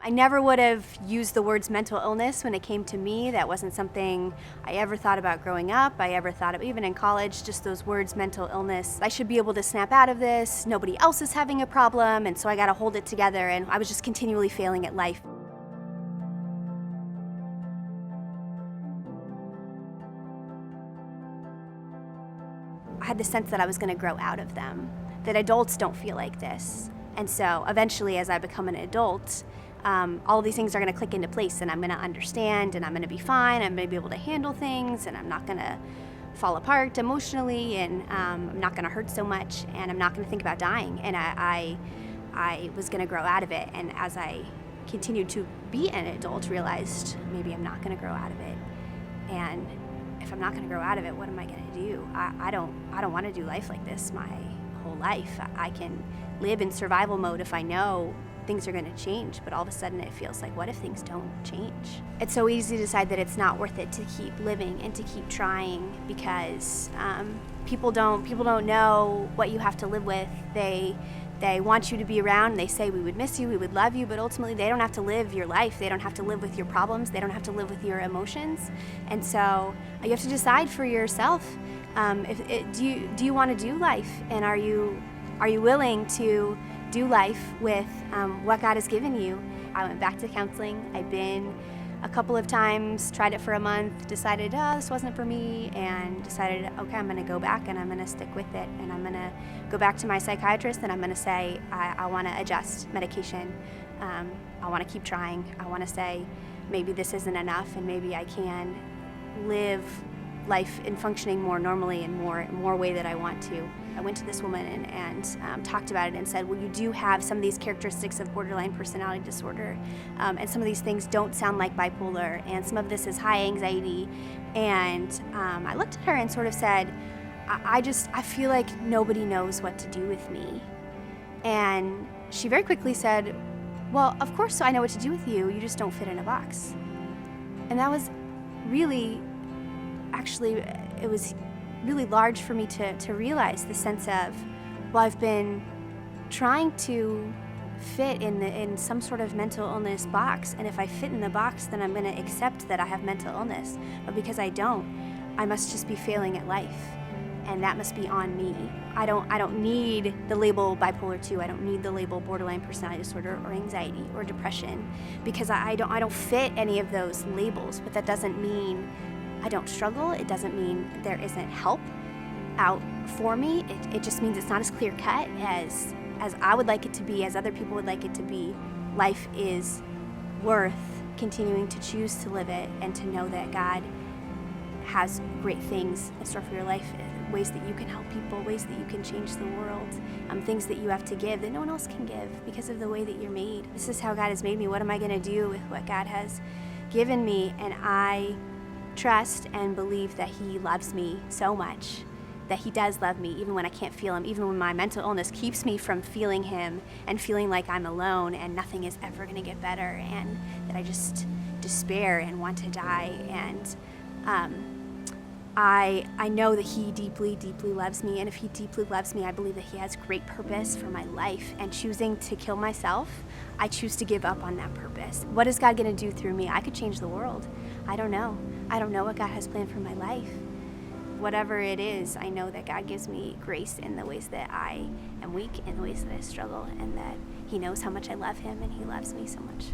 I never would have used the words mental illness when it came to me. That wasn't something I ever thought about growing up. I ever thought of, even in college, just those words, mental illness. I should be able to snap out of this. Nobody else is having a problem, and so I gotta hold it together, and I was just continually failing at life. I had the sense that I was gonna grow out of them, that adults don't feel like this. And so eventually, as I become an adult, all of these things are going to click into place, and I'm going to understand, and I'm going to be fine. I'm going to be able to handle things, and I'm not going to fall apart emotionally, and I'm not going to hurt so much, and I'm not going to think about dying. And I was going to grow out of it. And as I continued to be an adult, realized maybe I'm not going to grow out of it. And if I'm not going to grow out of it, what am I going to do? I don't want to do life like this my whole life. I can live in survival mode if I know things are going to change, but all of a sudden it feels like, what if things don't change? It's so easy to decide that it's not worth it to keep living and to keep trying, because people don't know what you have to live with. They want you to be around, and they say, we would miss you, we would love you, but ultimately they don't have to live your life. They don't have to live with your problems. They don't have to live with your emotions. And so you have to decide for yourself, do you want to do life, and are you willing to do life with what God has given you? I went back to counseling. I'd been a couple of times, tried it for a month, decided, this wasn't for me, and decided, okay, I'm going to go back and I'm going to stick with it, and I'm going to go back to my psychiatrist, and I'm going to say, I want to adjust medication. I want to keep trying. I want to say, maybe this isn't enough, and maybe I can live life and functioning more normally and more way that I want to. I went to this woman and talked about it and said, well, you do have some of these characteristics of borderline personality disorder, and some of these things don't sound like bipolar, and some of this is high anxiety. And I looked at her and sort of said, I feel like nobody knows what to do with me. And she very quickly said, well, of course I know what to do with you, you just don't fit in a box. And that was really, actually, it was really large for me to realize, the sense of, well, I've been trying to fit in some sort of mental illness box, and if I fit in the box, then I'm going to accept that I have mental illness. But because I don't, I must just be failing at life, and that must be on me. I don't need the label bipolar 2. I don't need the label borderline personality disorder or anxiety or depression, because I don't fit any of those labels. But that doesn't mean I don't struggle. It doesn't mean there isn't help out for me. It just means it's not as clear cut as I would like it to be, as other people would like it to be. Life is worth continuing to choose to live it, and to know that God has great things in store for your life, ways that you can help people, ways that you can change the world, things that you have to give that no one else can give because of the way that you're made. This is how God has made me. What am I going to do with what God has given me? And I trust and believe that He loves me so much, that He does love me even when I can't feel Him, even when my mental illness keeps me from feeling Him and feeling like I'm alone and nothing is ever going to get better, and that I just despair and want to die. And I know that He deeply, deeply loves me, and if He deeply loves me, I believe that He has great purpose for my life. And choosing to kill myself, I choose to give up on that purpose. What is God going to do through me? I could change the world. I don't know. I don't know what God has planned for my life. Whatever it is, I know that God gives me grace in the ways that I am weak, in the ways that I struggle, and that He knows how much I love Him, and He loves me so much.